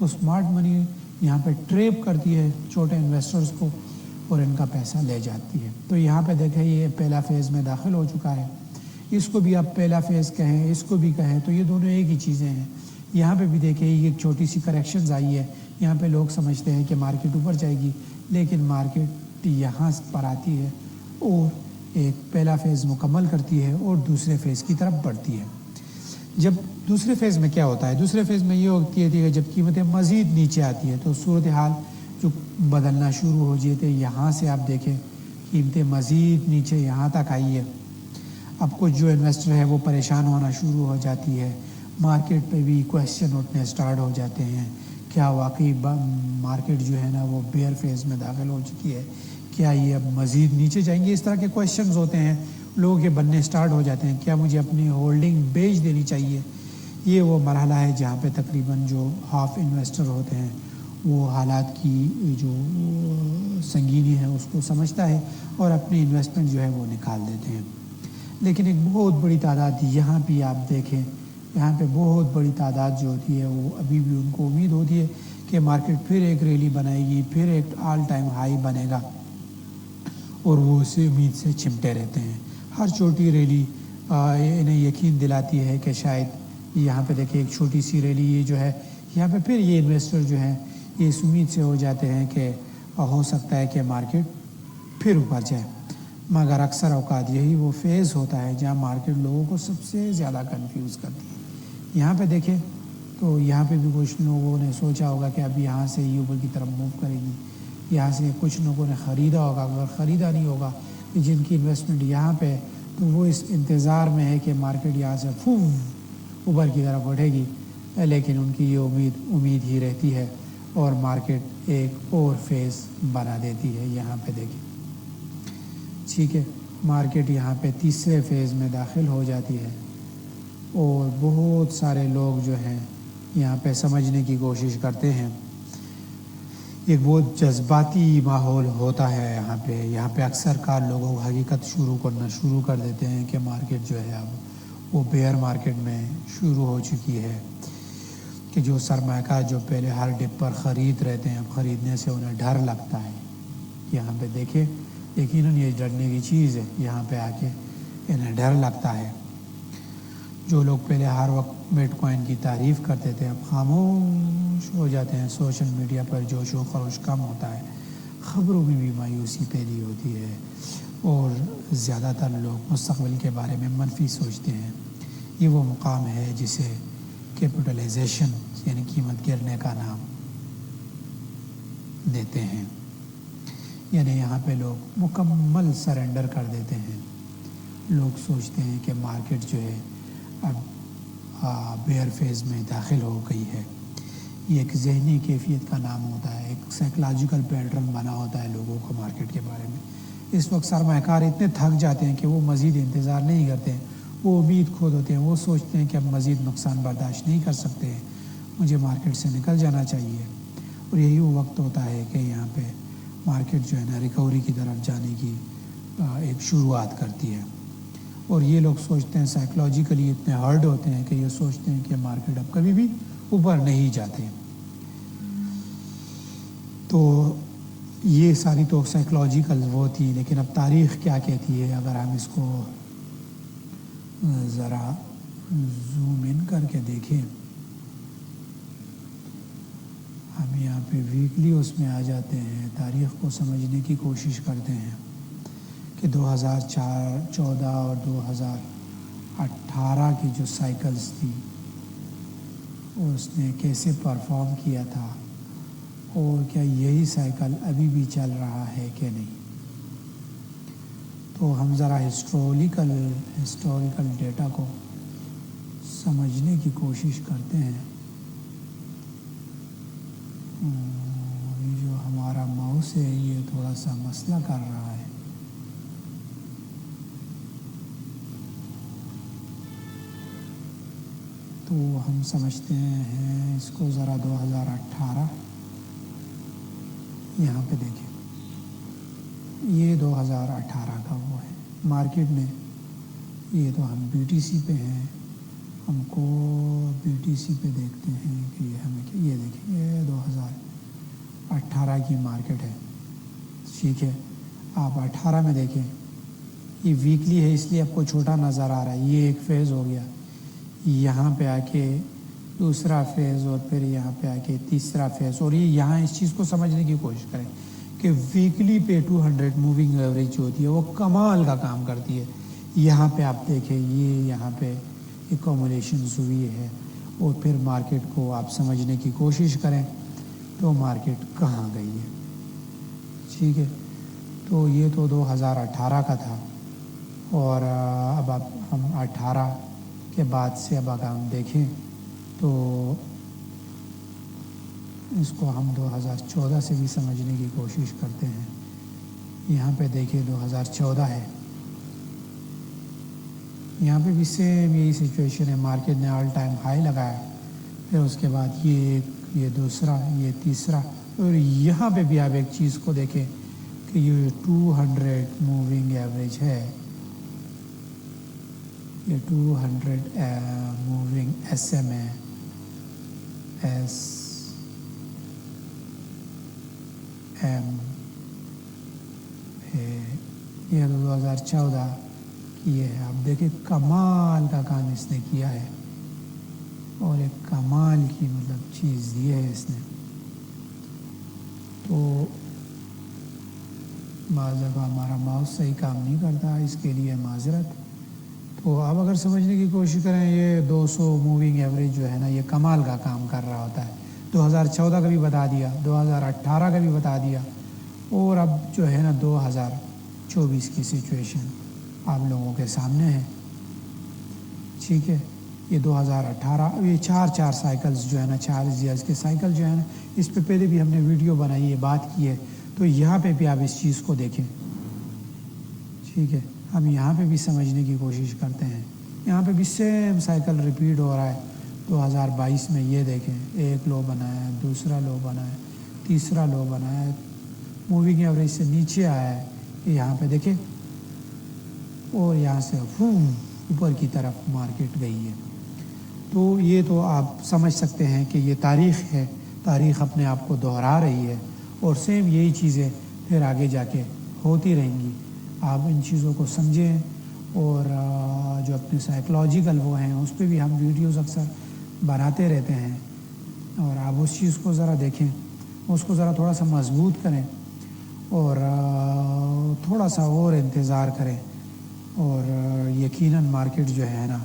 تو اسمارٹ منی یہاں پہ ٹریپ کرتی ہے چھوٹے انویسٹرز کو اور ان کا پیسہ لے جاتی ہے۔ تو یہاں پہ دیکھیں یہ پہلا فیز میں داخل ہو چکا ہے، اس کو بھی آپ پہلا فیز کہیں، اس کو بھی کہیں، تو یہ دونوں ایک ہی چیزیں ہیں۔ یہاں پہ بھی دیکھیں یہ ایک چھوٹی سی کریکشنز آئی ہے، یہاں پہ لوگ سمجھتے ہیں کہ مارکیٹ اوپر جائے گی، لیکن مارکیٹ یہاں پر آتی ہے اور ایک پہلا فیز مکمل کرتی ہے اور دوسرے فیز کی طرف بڑھتی ہے۔ جب دوسرے فیز میں کیا ہوتا ہے؟ دوسرے فیز میں یہ ہوتی ہے کہ جب قیمتیں مزید نیچے آتی ہے تو صورتحال جو بدلنا شروع ہو جاتے ہیں۔ یہاں سے آپ دیکھیں قیمتیں مزید نیچے یہاں تک آئی ہے، اب کچھ جو انویسٹر ہے وہ پریشان ہونا شروع ہو جاتی ہے، مارکیٹ پہ بھی کویسچن اٹھنے سٹارٹ ہو جاتے ہیں، کیا واقعی مارکیٹ جو ہے نا وہ بیئر فیز میں داخل ہو چکی ہے، کیا یہ اب مزید نیچے جائیں گے؟ اس طرح کے کویسچنز ہوتے ہیں، لوگ یہ بننے سٹارٹ ہو جاتے ہیں، کیا مجھے اپنی ہولڈنگ بیچ دینی چاہیے؟ یہ وہ مرحلہ ہے جہاں پہ تقریباً جو ہاف انویسٹر ہوتے ہیں وہ حالات کی جو سنگینی ہے اس کو سمجھتا ہے اور اپنی انویسٹمنٹ جو ہے وہ نکال دیتے ہیں۔ لیکن ایک بہت بڑی تعداد یہاں بھی آپ دیکھیں، یہاں پہ بہت بڑی تعداد جو ہوتی ہے وہ ابھی بھی ان کو امید ہوتی ہے کہ مارکیٹ پھر ایک ریلی بنائے گی، پھر ایک آل ٹائم ہائی بنے گا، اور وہ اسی امید سے چمٹے رہتے ہیں۔ ہر چھوٹی ریلی انہیں یقین دلاتی ہے کہ شاید یہاں پہ دیکھیں ایک چھوٹی سی ریلی یہ جو ہے، یہاں پہ پھر یہ انویسٹر جو ہیں یہ اس امید سے ہو جاتے ہیں کہ ہو سکتا ہے کہ مارکیٹ پھر اوپر جائے، مگر اکثر اوقات یہی وہ فیز ہوتا ہے جہاں مارکیٹ لوگوں کو سب سے زیادہ کنفیوز کرتی ہے۔ یہاں پہ دیکھیں تو یہاں پہ بھی کچھ لوگوں نے سوچا ہوگا کہ اب یہاں سے یہ اوپر کی طرف موو کرے گی، یہاں سے کچھ لوگوں نے خریدا ہوگا، اگر خریدا نہیں ہوگا کہ جن کی انویسٹمنٹ یہاں پہ، تو وہ اس انتظار میں ہے کہ مارکیٹ یہاں سے اوپر کی طرف اٹھے گی، لیکن ان کی یہ امید ہی رہتی ہے اور مارکیٹ ایک اور فیز بنا دیتی ہے۔ یہاں پہ دیکھیں ٹھیک ہے، مارکیٹ یہاں پہ تیسرے فیز میں داخل ہو جاتی ہے اور بہت سارے لوگ جو ہیں یہاں پہ سمجھنے کی کوشش کرتے ہیں، ایک بہت جذباتی ماحول ہوتا ہے یہاں پہ اکثر کار لوگوں کو حقیقت کرنا شروع کر دیتے ہیں کہ مارکیٹ جو ہے اب وہ بیئر مارکیٹ میں شروع ہو چکی ہے، کہ جو سرمایہ کار جو پہلے ہر ڈپ پر خرید رہتے ہیں اب خریدنے سے انہیں ڈر لگتا ہے۔ یہاں پہ دیکھیں یقیناً یہ ڈرنے کی چیز ہے، یہاں پہ آ کے انہیں ڈر لگتا ہے۔ جو لوگ پہلے ہر وقت بیٹ کوائن کی تعریف کرتے تھے اب خاموش ہو جاتے ہیں، سوشل میڈیا پر جوش و خروش کم ہوتا ہے، خبروں میں بھی مایوسی پھیلی ہوتی ہے اور زیادہ تر لوگ مستقبل کے بارے میں منفی سوچتے ہیں۔ یہ وہ مقام ہے جسے کیپٹلائزیشن یعنی قیمت گرنے کا نام دیتے ہیں، یعنی یہاں پہ لوگ مکمل سرنڈر کر دیتے ہیں۔ لوگ سوچتے ہیں کہ مارکیٹ جو ہے اب بیئر فیز میں داخل ہو گئی ہے۔ یہ ایک ذہنی کیفیت کا نام ہوتا ہے، ایک سائیکلوجیکل پیٹرن بنا ہوتا ہے لوگوں کو مارکیٹ کے بارے میں۔ اس وقت سرمایہ کار اتنے تھک جاتے ہیں کہ وہ مزید انتظار نہیں کرتے، وہ امید کھو دیتے ہیں، وہ سوچتے ہیں کہ اب مزید نقصان برداشت نہیں کر سکتے ہیں، مجھے مارکیٹ سے نکل جانا چاہیے۔ اور یہی وہ وقت ہوتا ہے کہ یہاں پہ مارکیٹ جو ہے نا ریکوری کی طرف جانے کی ایک شروعات کرتی ہے، اور یہ لوگ سوچتے ہیں سائیکلوجیکلی اتنے ہرٹ ہوتے ہیں کہ یہ سوچتے ہیں کہ مارکیٹ اب کبھی بھی اوپر نہیں جاتے۔ تو یہ ساری تو سائیکلوجیکل وہ تھی، لیکن اب تاریخ کیا کہتی ہے؟ اگر ہم اس کو ذرا زوم ان کر کے دیکھیں، ہم یہاں پہ ویکلی اس میں آ جاتے ہیں، تاریخ کو سمجھنے کی کوشش کرتے ہیں کہ 2014 اور 2018 کی جو سائیکلز تھی اس نے کیسے پرفارم کیا تھا، اور کیا یہی سائیکل ابھی بھی چل رہا ہے کہ نہیں۔ تو ہم ذرا ہسٹوریکل ڈیٹا کو سمجھنے کی کوشش کرتے ہیں۔ جو ہمارا ماؤس ہے یہ تھوڑا سا مسئلہ کر رہا ہے۔ تو ہم سمجھتے ہیں اس کو ذرا 2018 یہاں پہ دیکھیں، یہ 2018 کا وہ ہے مارکیٹ میں، یہ تو ہم BTC پہ ہیں، ہم کو BTC پہ دیکھتے ہیں کہ یہ ہمیں یہ دیکھیں، یہ 2018 کی مارکیٹ ہے، ٹھیک ہے. آپ 18 میں دیکھیں، یہ ویکلی ہے اس لیے آپ کو چھوٹا نظر آ رہا ہے. یہ ایک فیز ہو گیا، یہاں پہ آ کے دوسرا فیز، اور پھر یہاں پہ آ کے تیسرا فیز. اور یہ یہاں اس چیز کو سمجھنے کی کوشش کریں کہ ویکلی پہ 200 موونگ ایوریج جو ہوتی ہے وہ کمال کا کام کرتی ہے. یہاں پہ آپ دیکھیں، یہ یہاں پہ ایکومولیشنز ہوئی ہے، اور پھر مارکیٹ کو آپ سمجھنے کی کوشش کریں تو مارکیٹ کہاں گئی ہے. ٹھیک ہے، تو یہ تو 2018 کا تھا. اور اب ہم 18 کے بعد سے اب اگر ہم دیکھیں تو اس کو ہم 2014 سے بھی سمجھنے کی کوشش کرتے ہیں. یہاں پہ دیکھیں 2014 ہے، یہاں پہ بھی سیم یہی سچویشن ہے. مارکیٹ نے آل ٹائم ہائی لگایا، پھر اس کے بعد یہ ایک، یہ دوسرا، یہ تیسرا. اور یہاں پہ بھی آپ ایک چیز کو دیکھیں کہ یہ 200 موونگ ایوریج ہے، یہ 200 موونگ SM ہے، SM ہے. یہ 2014 کی ہے. آپ دیکھیں کمال کا کام اس نے کیا ہے، اور ایک کمال کی مطلب چیز دی ہے اس نے. تو بعض دفعہ ہمارا ماؤس صحیح کام نہیں کرتا، اس کے لیے معذرت. تو آپ اگر سمجھنے کی کوشش کریں، یہ 200 موونگ ایوریج جو ہے نا، یہ کمال کا کام کر رہا ہوتا ہے. 2014 کا بھی بتا دیا، 2018 کا بھی بتا دیا، اور اب جو ہے نا 2024 کی سچویشن آپ لوگوں کے سامنے ہے. ٹھیک ہے، یہ 2018، یہ چار سائیکلز جو ہے نا، 4 ایئرز کے سائیکل جو ہے نا، اس پہ پہلے بھی ہم نے ویڈیو بنائی ہے، بات کی ہے. تو یہاں پہ بھی آپ اس چیز کو دیکھیں. ٹھیک ہے، ہم یہاں پہ بھی سمجھنے کی کوشش کرتے ہیں. یہاں پہ بھی سیم سائیکل ریپیٹ ہو رہا ہے. 2022 میں یہ دیکھیں، ایک لو بنایا ہے، دوسرا لو بنایا ہے، تیسرا لو بنایا ہے، موونگ ایوریج سے نیچے آیا ہے. یہاں پہ دیکھیں، اور یہاں سے اوپر کی طرف مارکیٹ گئی ہے. تو یہ تو آپ سمجھ سکتے ہیں کہ یہ تاریخ ہے، تاریخ اپنے آپ کو دہرا رہی ہے، اور سیم یہی چیزیں پھر آگے جا کے ہوتی رہیں گی. آپ ان چیزوں کو سمجھیں، اور جو اپنے سائیکلوجیکل وہ ہیں اس پہ بھی ہم ویڈیوز اکثر بناتے رہتے ہیں. اور آپ اس چیز کو ذرا دیکھیں، اس کو ذرا تھوڑا سا مضبوط کریں، اور تھوڑا سا اور انتظار کریں، اور یقیناً مارکیٹ جو ہے نا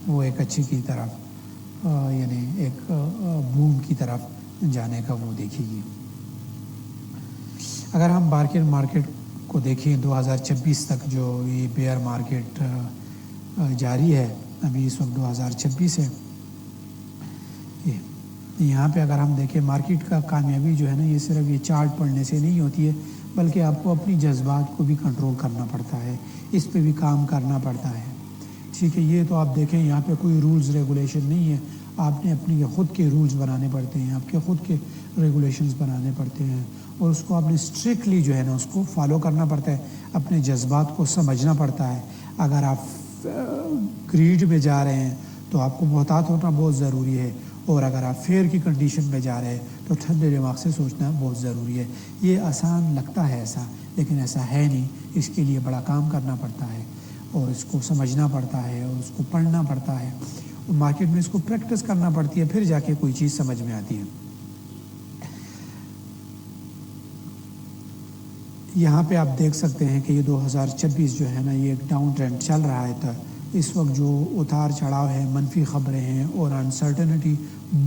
وہ ایک اچھی کی طرف، یعنی ایک بوم کی طرف جانے کا وہ دیکھے گی. اگر ہم مارکیٹ کو دیکھیں 2026 تک، جو یہ بیئر مارکیٹ جاری ہے، ابھی اس وقت 2026 ہے. یہاں پہ اگر ہم دیکھیں مارکیٹ کا کامیابی جو ہے نا، یہ صرف یہ چارٹ پڑھنے سے نہیں ہوتی ہے، بلکہ آپ کو اپنی جذبات کو بھی کنٹرول کرنا پڑتا ہے، اس پہ بھی کام کرنا پڑتا ہے. ٹھیک ہے، یہ تو آپ دیکھیں یہاں پہ کوئی رولز ریگولیشن نہیں ہے. آپ نے اپنی خود کے رولز بنانے پڑتے ہیں، آپ کے خود کے ریگولیشنز بنانے پڑتے ہیں، اور اس کو آپ نے اسٹرکٹلی جو ہے نا اس کو فالو کرنا پڑتا ہے. اپنے جذبات کو سمجھنا پڑتا ہے. اگر آپ گریڈ میں جا رہے ہیں تو آپ کو محتاط ہونا بہت ضروری ہے، اور اگر آپ فیئر کی کنڈیشن میں جا رہے ہیں تو ٹھنڈے دماغ سے سوچنا بہت ضروری ہے. یہ آسان لگتا ہے ایسا، لیکن ایسا ہے نہیں. اس کے لیے بڑا کام کرنا پڑتا ہے، اور اس کو سمجھنا پڑتا ہے، اور اس کو پڑھنا پڑتا ہے، اور مارکیٹ میں اس کو پریکٹس کرنا پڑتی ہے، پھر جا کے کوئی چیز سمجھ میں آتی ہے. یہاں پہ آپ دیکھ سکتے ہیں کہ یہ 2026 جو ہے نا، یہ ایک ڈاؤن ٹرینڈ چل رہا ہے. تو اس وقت جو اتار چڑھاؤ ہے، منفی خبریں ہیں، اور انسرٹنٹی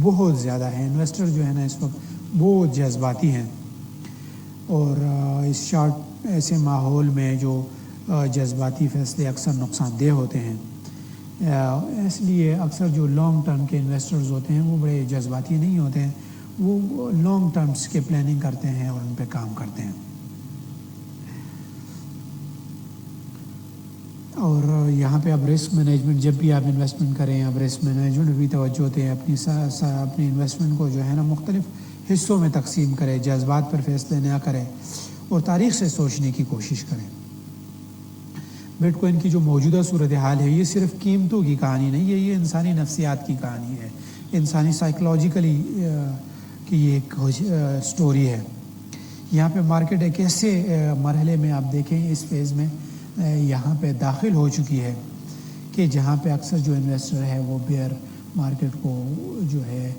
بہت زیادہ ہے. انویسٹر جو ہے نا اس وقت بہت جذباتی ہیں، اور اس شارٹ ایسے ماحول میں جو جذباتی فیصلے اکثر نقصان دہ ہوتے ہیں. اس لیے اکثر جو لانگ ٹرم کے انویسٹرز ہوتے ہیں وہ بڑے جذباتی نہیں ہوتے ہیں، وہ لانگ ٹرمز کے پلاننگ کرتے ہیں اور ان پہ کام کرتے ہیں. اور یہاں پہ اب رسک مینجمنٹ، جب بھی آپ انویسٹمنٹ کریں، اب رسک مینجمنٹ بھی توجہ دیں. اپنی انویسٹمنٹ کو جو ہے نا مختلف حصوں میں تقسیم کریں، جذبات پر فیصلے نہ کریں، اور تاریخ سے سوچنے کی کوشش کریں. بٹ کوائن کی جو موجودہ صورتحال ہے یہ صرف قیمتوں کی کہانی نہیں ہے، یہ انسانی نفسیات کی کہانی ہے، انسانی سائیکلوجیکلی کی یہ ایک سٹوری ہے۔ یہاں پہ مارکیٹ ایک ایسے مرحلے میں آپ دیکھیں اس فیز میں یہاں پہ داخل ہو چکی ہے کہ جہاں پہ اکثر جو انویسٹر ہے وہ بیئر مارکیٹ کو جو ہے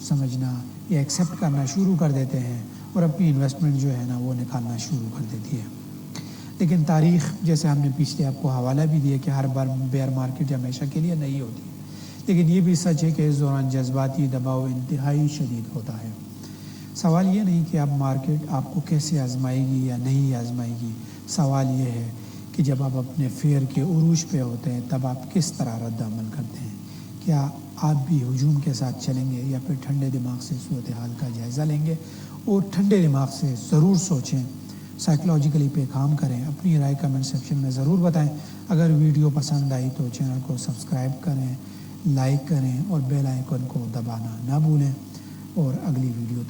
سمجھنا یا ایکسیپٹ کرنا شروع کر دیتے ہیں اور اپنی انویسٹمنٹ جو ہے نا وہ نکالنا شروع کر دیتی ہے۔ لیکن تاریخ جیسے ہم نے پچھلے آپ کو حوالہ بھی دیا کہ ہر بار بیئر مارکیٹ ہمیشہ کے لیے نہیں ہوتی، لیکن یہ بھی سچ ہے کہ اس دوران جذباتی دباؤ انتہائی شدید ہوتا ہے۔ سوال یہ نہیں کہ اب مارکیٹ آپ کو کیسے آزمائے گی یا نہیں آزمائے گی، سوال یہ ہے کہ جب آپ اپنے فیئر کے عروج پہ ہوتے ہیں تب آپ کس طرح رد عمل کرتے ہیں۔ کیا آپ بھی ہجوم کے ساتھ چلیں گے یا پھر ٹھنڈے دماغ سے صورتحال کا جائزہ لیں گے اور ٹھنڈے دماغ سے ضرور سوچیں، سائیکلوجیکلی پہ کام کریں۔ اپنی رائے کمنٹ سیکشن میں ضرور بتائیں۔ اگر ویڈیو پسند آئی تو چینل کو سبسکرائب کریں، لائک کریں اور بیل آئیکن کو دبانا نہ بھولیں، اور اگلی ویڈیو تک